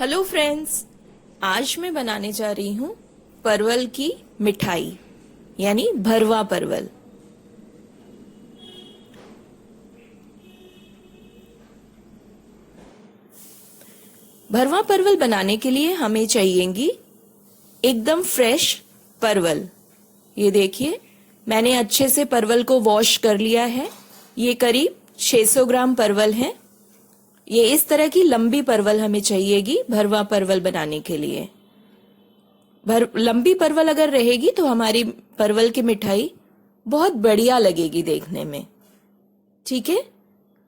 Hello friends, आज मैं बनाने जा रही हूँ परवल की मिठाई यानी भरवा परवल। भरवा परवल बनाने के लिए हमें चाहिएगी एकदम फ्रेश परवल। ये देखिए, मैंने अच्छे से परवल को वॉश कर लिया है। ये करीब 600 ग्राम परवल है। ये इस तरह की लंबी परवल हमें चाहिएगी भरवा परवल बनाने के लिए। लंबी परवल अगर रहेगी तो हमारी परवल की मिठाई बहुत बढ़िया लगेगी देखने में। ठीक है,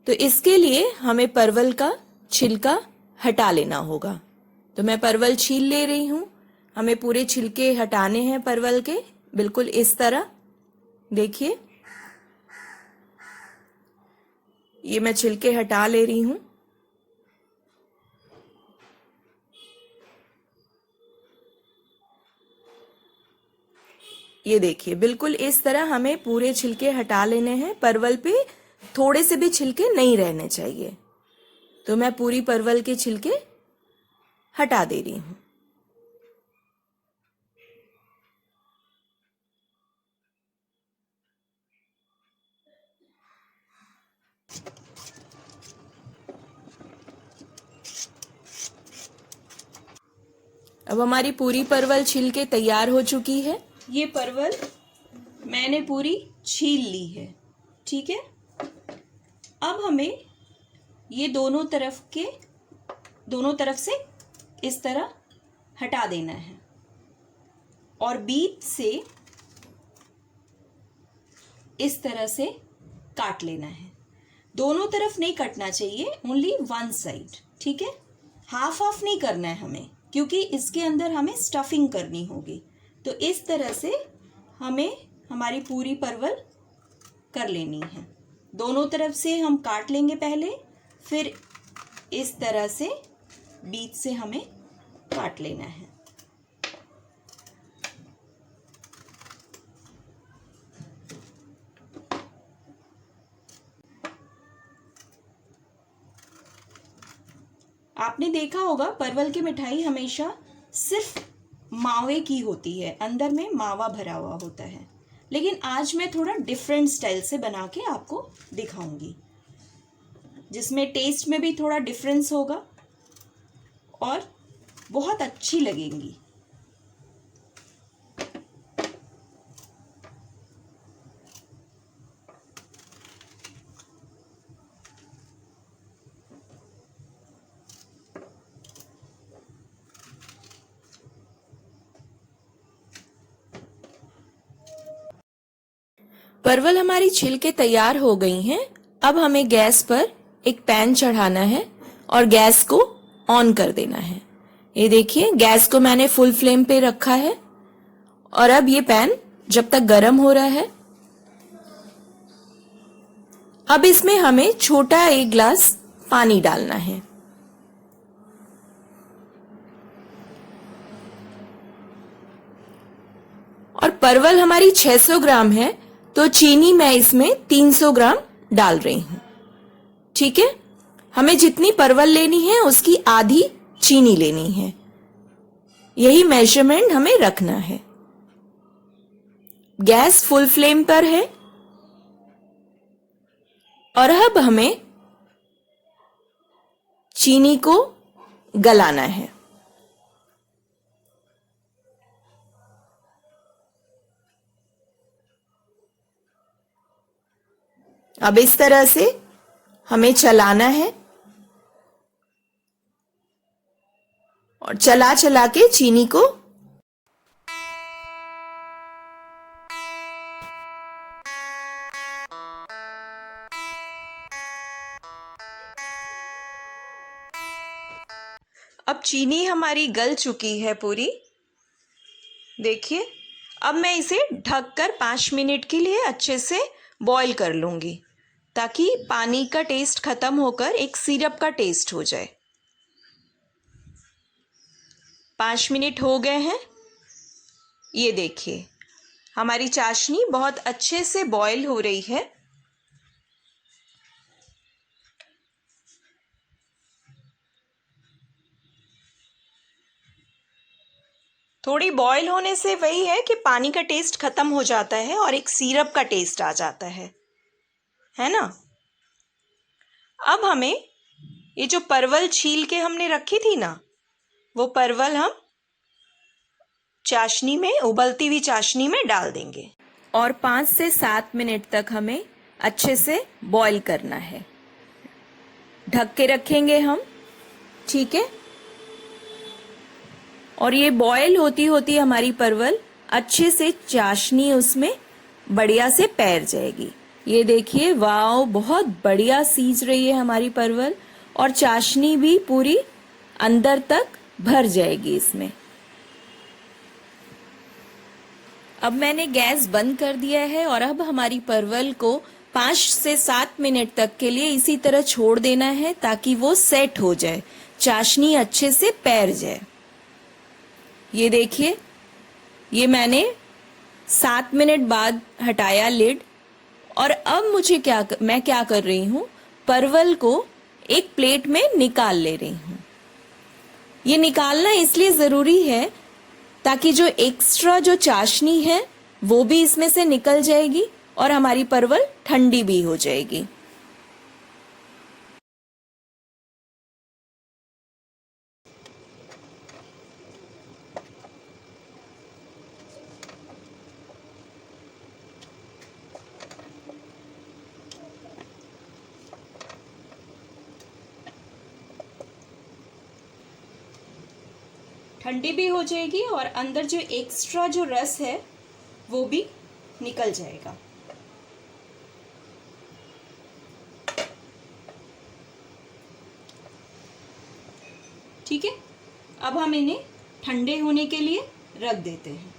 तो इसके लिए हमें परवल का छिलका हटा लेना होगा। तो मैं परवल छील ले रही हूँ। हमें पूरे छिलके हटाने हैं परवल के, बिल्कुल इस तरह। देखिए, ये मैं छिलके हटा ले रही हूँ। ये देखिए, बिल्कुल इस तरह हमें पूरे छिलके हटा लेने हैं। परवल पे थोड़े से भी छिलके नहीं रहने चाहिए। तो मैं पूरी परवल के छिलके हटा दे रही हूँ। अब हमारी पूरी परवल छील के तैयार हो चुकी है। ये परवल मैंने पूरी छील ली है। ठीक है, अब हमें ये दोनों तरफ से इस तरह हटा देना है और बीच से इस तरह से काट लेना है। दोनों तरफ नहीं कटना चाहिए, ओनली वन साइड। ठीक है, हाफ हाफ नहीं करना है हमें, क्योंकि इसके अंदर हमें स्टफिंग करनी होगी। तो इस तरह से हमें हमारी पूरी परवल कर लेनी है। दोनों तरफ से हम काट लेंगे पहले, फिर इस तरह से बीच से हमें काट लेना है। आपने देखा होगा परवल की मिठाई हमेशा सिर्फ मावे की होती है, अंदर में मावा भरा हुआ होता है। लेकिन आज मैं थोड़ा डिफरेंट स्टाइल से बना के आपको दिखाऊंगी, जिसमें टेस्ट में भी थोड़ा डिफरेंस होगा और बहुत अच्छी लगेंगी। परवल हमारी छिल के तैयार हो गई हैं। अब हमें गैस पर एक पैन चढ़ाना है और गैस को ऑन कर देना है। ये देखिए, गैस को मैंने फुल फ्लेम पे रखा है और अब ये पैन जब तक गर्म हो रहा है, अब इसमें हमें छोटा एक ग्लास पानी डालना है। और परवल हमारी 600 ग्राम है, तो चीनी मैं इसमें 300 ग्राम डाल रही हूं। ठीक है, हमें जितनी परवल लेनी है उसकी आधी चीनी लेनी है। यही मेजरमेंट हमें रखना है। गैस फुल फ्लेम पर है और अब हमें चीनी को गलाना है। अब इस तरह से हमें चलाना है और चला चला के चीनी को अब चीनी हमारी गल चुकी है पूरी। देखिए, अब मैं इसे ढककर 5 मिनट के लिए अच्छे से बॉईल कर लूंगी, ताकि पानी का टेस्ट खत्म होकर एक सिरप का टेस्ट हो जाए। 5 मिनट हो गए हैं। ये देखिए, हमारी चाशनी बहुत अच्छे से बॉईल हो रही है। थोड़ी बॉईल होने से वही है कि पानी का टेस्ट खत्म हो जाता है और एक सिरप का टेस्ट आ जाता है ना। अब हमें ये जो परवल छील के हमने रखी थी ना, वो परवल हम चाशनी में, उबलती हुई चाशनी में डाल देंगे और 5 से 7 मिनट तक हमें अच्छे से बॉईल करना है। ढक के रखेंगे हम, ठीक है। और ये बॉईल होती होती हमारी परवल अच्छे से चाशनी उसमें बढ़िया से पैर जाएगी। ये देखिए, वाओ, बहुत बढ़िया सीज रही है हमारी परवल और चाशनी भी पूरी अंदर तक भर जाएगी इसमें। अब मैंने गैस बंद कर दिया है और अब हमारी परवल को 5 से 7 मिनट तक के लिए इसी तरह छोड़ देना है ताकि वो सेट हो जाए, चाशनी अच्छे से पैर जाए। ये देखिए, ये मैंने 7 मिनट बाद हटाया लिड और अब मैं क्या कर रही हूँ, परवल को एक प्लेट में निकाल ले रही हूँ। ये निकालना इसलिए ज़रूरी है ताकि जो एक्स्ट्रा जो चाशनी है वो भी इसमें से निकल जाएगी और हमारी परवल ठंडी भी हो जाएगी। ठंडी भी हो जाएगी और अंदर जो एक्स्ट्रा जो रस है वो भी निकल जाएगा। ठीक है, अब हम इन्हें ठंडे होने के लिए रख देते हैं।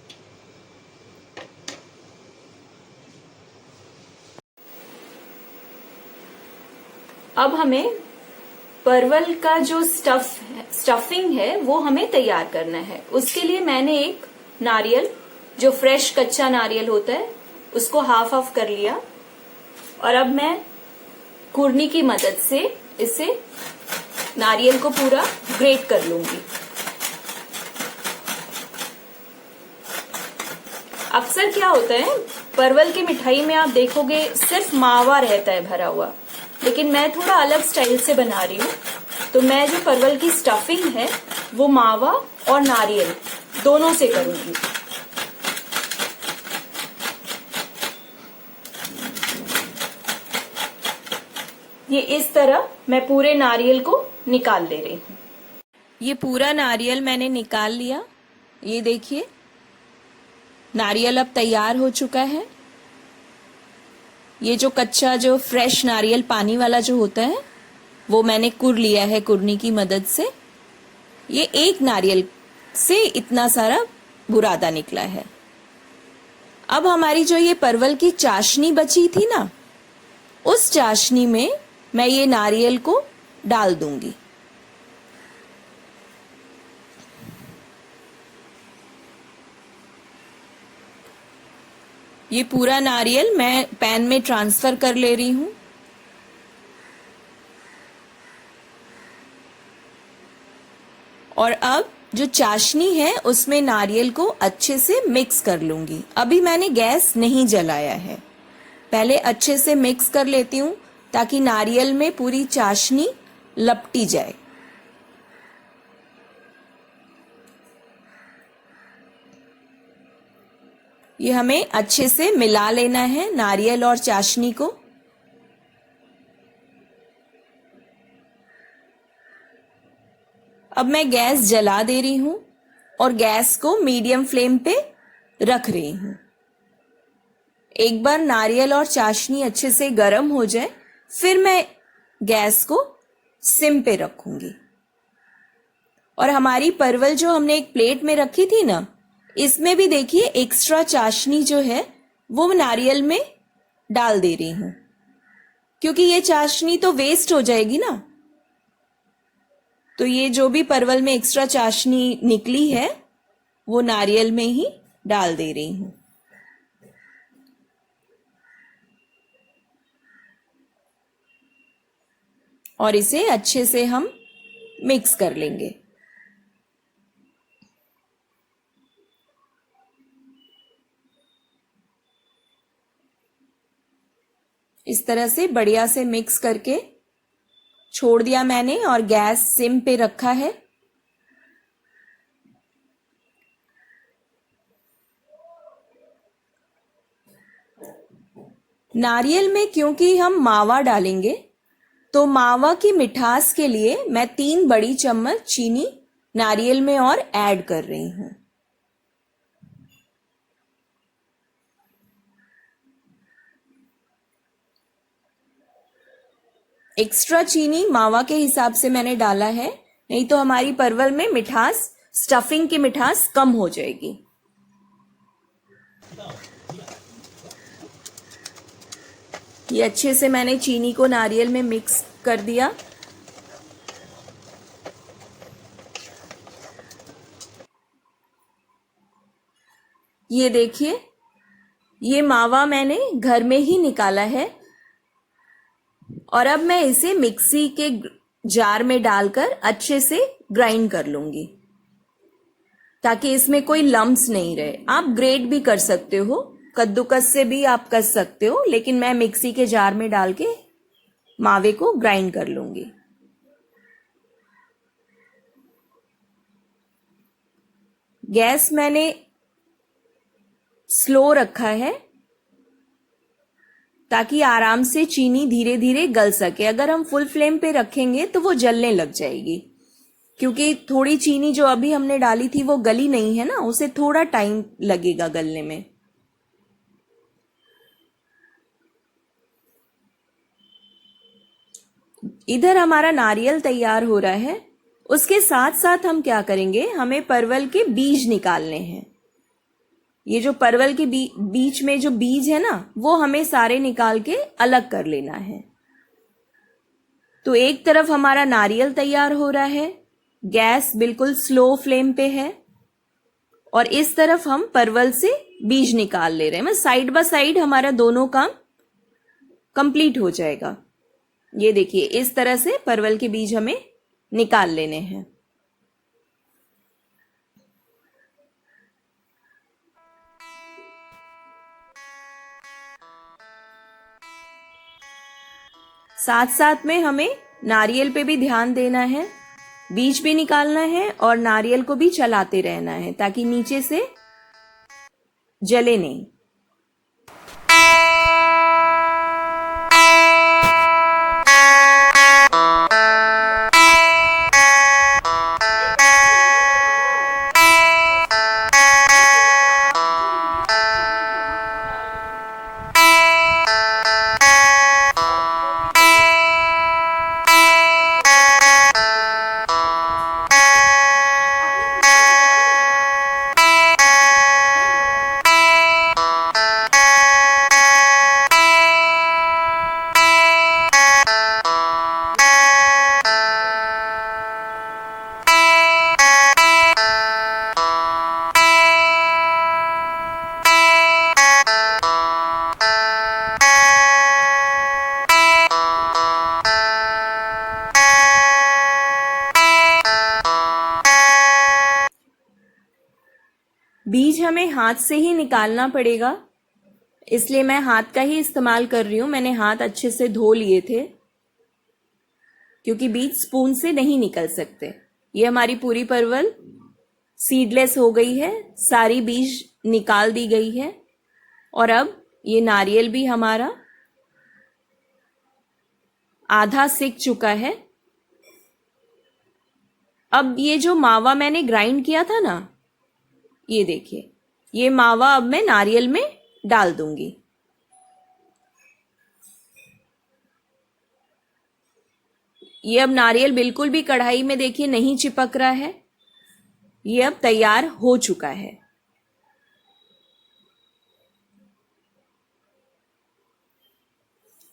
अब हमें परवल का जो स्टफिंग है वो हमें तैयार करना है। उसके लिए मैंने एक नारियल, जो फ्रेश कच्चा नारियल होता है, उसको हाफ ऑफ कर लिया और अब मैं कुरनी की मदद से इसे नारियल को पूरा ग्रेट कर लूंगी। अक्सर क्या होता है, परवल की मिठाई में आप देखोगे सिर्फ मावा रहता है भरा हुआ, लेकिन मैं थोड़ा अलग स्टाइल से बना रही हूँ। तो मैं जो परवल की स्टफिंग है वो मावा और नारियल दोनों से करूंगी। ये इस तरह मैं पूरे नारियल को निकाल ले रही हूँ। ये पूरा नारियल मैंने निकाल लिया। ये देखिए, नारियल अब तैयार हो चुका है। ये जो कच्चा, जो फ्रेश नारियल पानी वाला जो होता है वो मैंने कुर लिया है कुरनी की मदद से। ये एक नारियल से इतना सारा बुरादा निकला है। अब हमारी जो ये परवल की चाशनी बची थी ना, उस चाशनी में मैं ये नारियल को डाल दूंगी। ये पूरा नारियल मैं पैन में ट्रांसफर कर ले रही हूं। और अब जो चाशनी है उसमें नारियल को अच्छे से मिक्स कर लूंगी। अभी मैंने गैस नहीं जलाया है, पहले अच्छे से मिक्स कर लेती हूं ताकि नारियल में पूरी चाशनी लपटी जाए। ये हमें अच्छे से मिला लेना है नारियल और चाशनी को। अब मैं गैस जला दे रही हूं और गैस को मीडियम फ्लेम पे रख रही हूं। एक बार नारियल और चाशनी अच्छे से गर्म हो जाए फिर मैं गैस को सिम पे रखूंगी। और हमारी परवल जो हमने एक प्लेट में रखी थी ना, इसमें भी देखिए एक्स्ट्रा चाशनी जो है वो नारियल में डाल दे रही हूं, क्योंकि ये चाशनी तो वेस्ट हो जाएगी ना। तो ये जो भी परवल में एक्स्ट्रा चाशनी निकली है वो नारियल में ही डाल दे रही हूं। और इसे अच्छे से हम मिक्स कर लेंगे। इस तरह से बढ़िया से मिक्स करके छोड़ दिया मैंने और गैस सिम पे रखा है। नारियल में क्योंकि हम मावा डालेंगे तो मावा की मिठास के लिए मैं 3 बड़ी चम्मच चीनी नारियल में और ऐड कर रही हूं। एक्स्ट्रा चीनी मावा के हिसाब से मैंने डाला है, नहीं तो हमारी परवल में मिठास, स्टफिंग की मिठास कम हो जाएगी। ये अच्छे से मैंने चीनी को नारियल में मिक्स कर दिया। ये देखिए, ये मावा मैंने घर में ही निकाला है और अब मैं इसे मिक्सी के जार में डालकर अच्छे से ग्राइंड कर लूंगी ताकि इसमें कोई लम्प्स नहीं रहे। आप ग्रेट भी कर सकते हो, कद्दूकस से भी आप कर सकते हो, लेकिन मैं मिक्सी के जार में डाल के मावे को ग्राइंड कर लूंगी। गैस मैंने स्लो रखा है ताकि आराम से चीनी धीरे धीरे गल सके। अगर हम फुल फ्लेम पे रखेंगे तो वो जलने लग जाएगी, क्योंकि थोड़ी चीनी जो अभी हमने डाली थी वो गली नहीं है ना, उसे थोड़ा टाइम लगेगा गलने में। इधर हमारा नारियल तैयार हो रहा है। उसके साथ साथ हम क्या करेंगे, हमें परवल के बीज निकालने हैं। ये जो परवल के बीच में जो बीज है ना, वो हमें सारे निकाल के अलग कर लेना है। तो एक तरफ हमारा नारियल तैयार हो रहा है, गैस बिल्कुल स्लो फ्लेम पे है, और इस तरफ हम परवल से बीज निकाल ले रहे हैं। मतलब साइड बाय साइड हमारा दोनों काम कंप्लीट हो जाएगा। ये देखिए, इस तरह से परवल के बीज हमें निकाल लेने हैं। साथ साथ में हमें नारियल पे भी ध्यान देना है, बीज भी निकालना है और नारियल को भी चलाते रहना है ताकि नीचे से जले नहीं। बीज हमें हाथ से ही निकालना पड़ेगा, इसलिए मैं हाथ का ही इस्तेमाल कर रही हूं। मैंने हाथ अच्छे से धो लिए थे, क्योंकि बीज स्पून से नहीं निकल सकते। ये हमारी पूरी परवल सीडलेस हो गई है, सारी बीज निकाल दी गई है। और अब ये नारियल भी हमारा आधा सिक चुका है। अब ये जो मावा मैंने ग्राइंड किया था ना, ये देखिए, ये मावा अब मैं नारियल में डाल दूंगी। ये अब नारियल बिल्कुल भी कढ़ाई में देखिए नहीं चिपक रहा है, ये अब तैयार हो चुका है।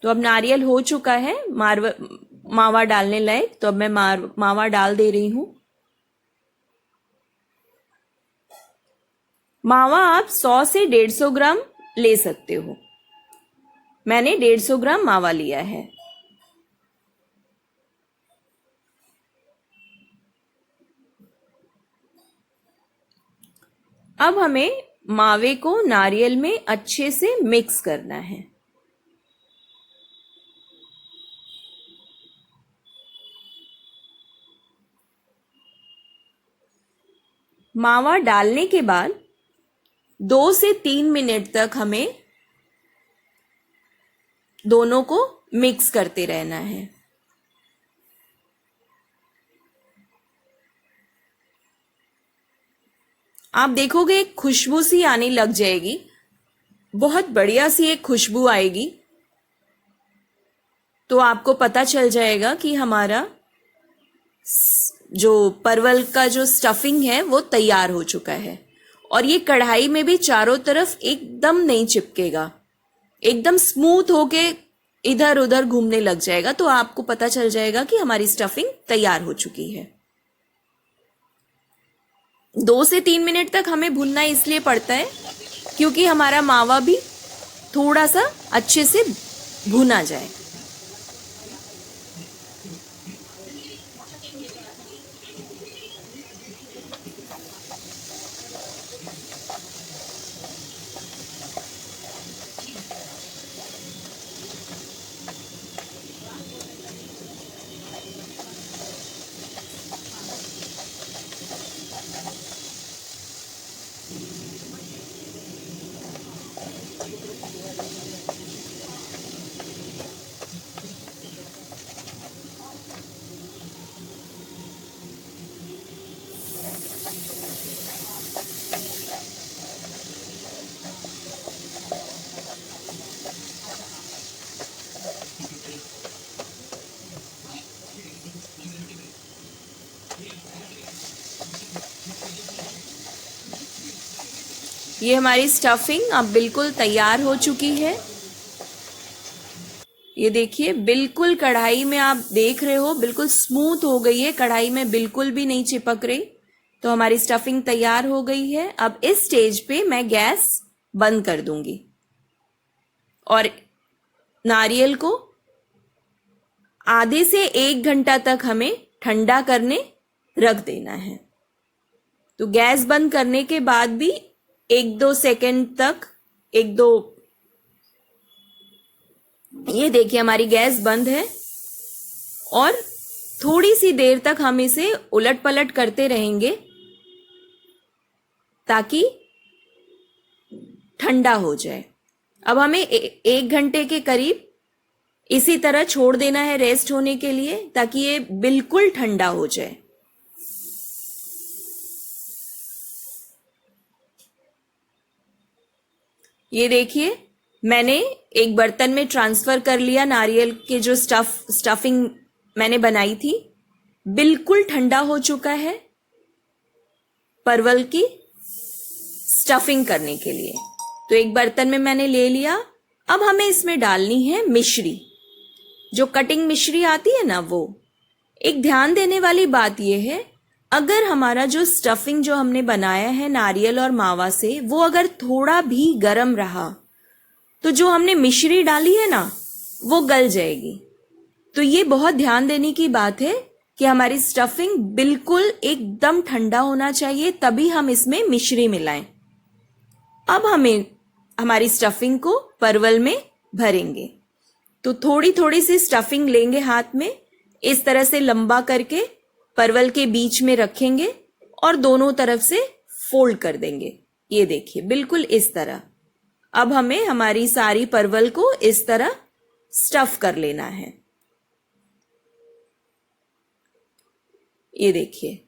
तो अब नारियल हो चुका है मावा डालने लायक, तो अब मैं मावा डाल दे रही हूं। मावा आप 100 से 150 ग्राम ले सकते हो। मैंने 150 ग्राम मावा लिया है। अब हमें मावे को नारियल में अच्छे से मिक्स करना है। मावा डालने के बाद 2 से 3 मिनट तक हमें दोनों को मिक्स करते रहना है। आप देखोगे एक खुशबू सी आने लग जाएगी, बहुत बढ़िया सी एक खुशबू आएगी, तो आपको पता चल जाएगा कि हमारा जो परवल का जो स्टफिंग है वो तैयार हो चुका है। और ये कढ़ाई में भी चारों तरफ एकदम नहीं चिपकेगा, एकदम स्मूथ होके इधर उधर घूमने लग जाएगा, तो आपको पता चल जाएगा कि हमारी स्टफिंग तैयार हो चुकी है। 2 से 3 मिनट तक हमें भूनना इसलिए पड़ता है क्योंकि हमारा मावा भी थोड़ा सा अच्छे से भुना जाए। ये हमारी स्टफिंग अब बिल्कुल तैयार हो चुकी है। ये देखिए बिल्कुल कढ़ाई में आप देख रहे हो बिल्कुल स्मूथ हो गई है, कढ़ाई में बिल्कुल भी नहीं चिपक रही। तो हमारी स्टफिंग तैयार हो गई है। अब इस स्टेज पे मैं गैस बंद कर दूंगी और नारियल को आधे से 1 घंटा तक हमें ठंडा करने रख देना है। तो गैस बंद करने के बाद भी 1-2 सेकंड तक ये देखिए हमारी गैस बंद है और थोड़ी सी देर तक हम इसे उलट पलट करते रहेंगे ताकि ठंडा हो जाए। अब हमें 1 घंटे के करीब इसी तरह छोड़ देना है रेस्ट होने के लिए ताकि ये बिल्कुल ठंडा हो जाए। ये देखिए मैंने एक बर्तन में ट्रांसफर कर लिया नारियल के जो स्टफिंग मैंने बनाई थी, बिल्कुल ठंडा हो चुका है परवल की स्टफिंग करने के लिए। तो एक बर्तन में मैंने ले लिया। अब हमें इसमें डालनी है मिश्री, जो कटिंग मिश्री आती है ना वो। एक ध्यान देने वाली बात यह है, अगर हमारा जो स्टफिंग जो हमने बनाया है नारियल और मावा से वो अगर थोड़ा भी गर्म रहा तो जो हमने मिश्री डाली है ना वो गल जाएगी। तो ये बहुत ध्यान देने की बात है कि हमारी स्टफिंग बिल्कुल एकदम ठंडा होना चाहिए, तभी हम इसमें मिश्री मिलाएं। अब हमें हमारी स्टफिंग को परवल में भरेंगे। तो थोड़ी थोड़ी सी स्टफिंग लेंगे हाथ में, इस तरह से लंबा करके परवल के बीच में रखेंगे और दोनों तरफ से फोल्ड कर देंगे। ये देखिए बिल्कुल इस तरह। अब हमें हमारी सारी परवल को इस तरह स्टफ कर लेना है। ये देखिए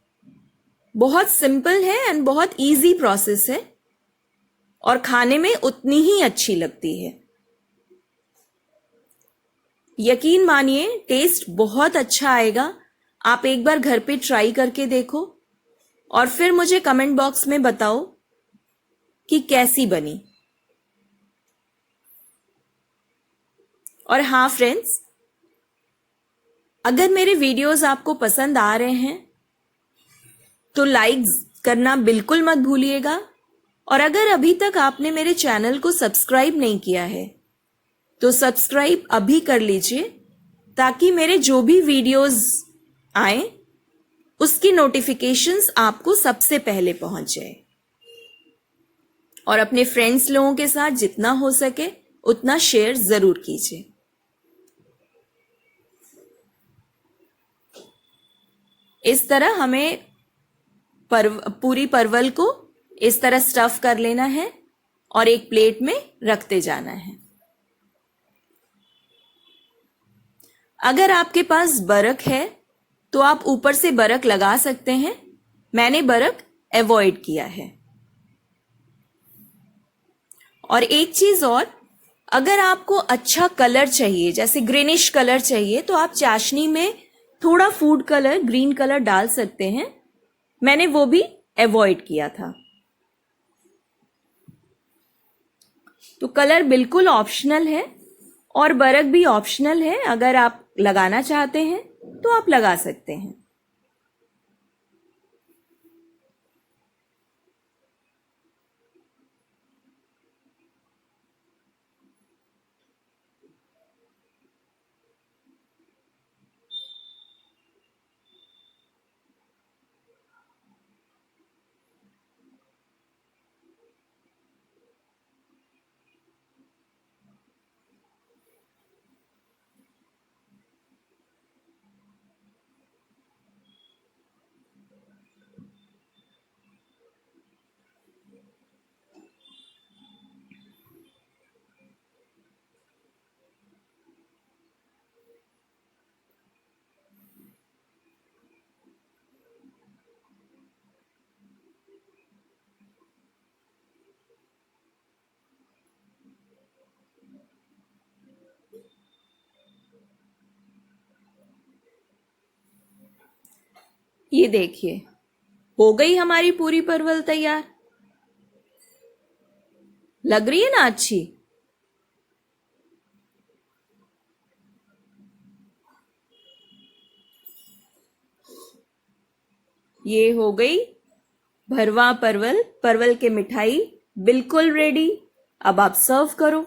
बहुत सिंपल है एंड बहुत इजी प्रोसेस है और खाने में उतनी ही अच्छी लगती है। यकीन मानिए टेस्ट बहुत अच्छा आएगा। आप एक बार घर पे ट्राई करके देखो और फिर मुझे कमेंट बॉक्स में बताओ कि कैसी बनी। और हाँ फ्रेंड्स, अगर मेरे वीडियोस आपको पसंद आ रहे हैं तो लाइक करना बिल्कुल मत भूलिएगा। और अगर अभी तक आपने मेरे चैनल को सब्सक्राइब नहीं किया है तो सब्सक्राइब अभी कर लीजिए ताकि मेरे जो भी वीडियोस आए उसकी नोटिफिकेशंस आपको सबसे पहले पहुंच जाए। और अपने फ्रेंड्स लोगों के साथ जितना हो सके उतना शेयर जरूर कीजिए। इस तरह हमें पूरी परवल को इस तरह स्टफ कर लेना है और एक प्लेट में रखते जाना है। अगर आपके पास बरक है तो आप ऊपर से बरक लगा सकते हैं, मैंने बरक अवॉइड किया है। और एक चीज और, अगर आपको अच्छा कलर चाहिए, जैसे ग्रीनिश कलर चाहिए, तो आप चाशनी में थोड़ा फूड कलर, ग्रीन कलर डाल सकते हैं, मैंने वो भी अवॉइड किया था। तो कलर बिल्कुल ऑप्शनल है और बरक भी ऑप्शनल है, अगर आप लगाना चाहते हैं तो आप लगा सकते हैं। ये देखिए, हो गई हमारी पूरी परवल तैयार। लग रही है ना अच्छी? ये हो गई भरवा परवल, परवल के मिठाई बिल्कुल रेडी। अब आप सर्व करो।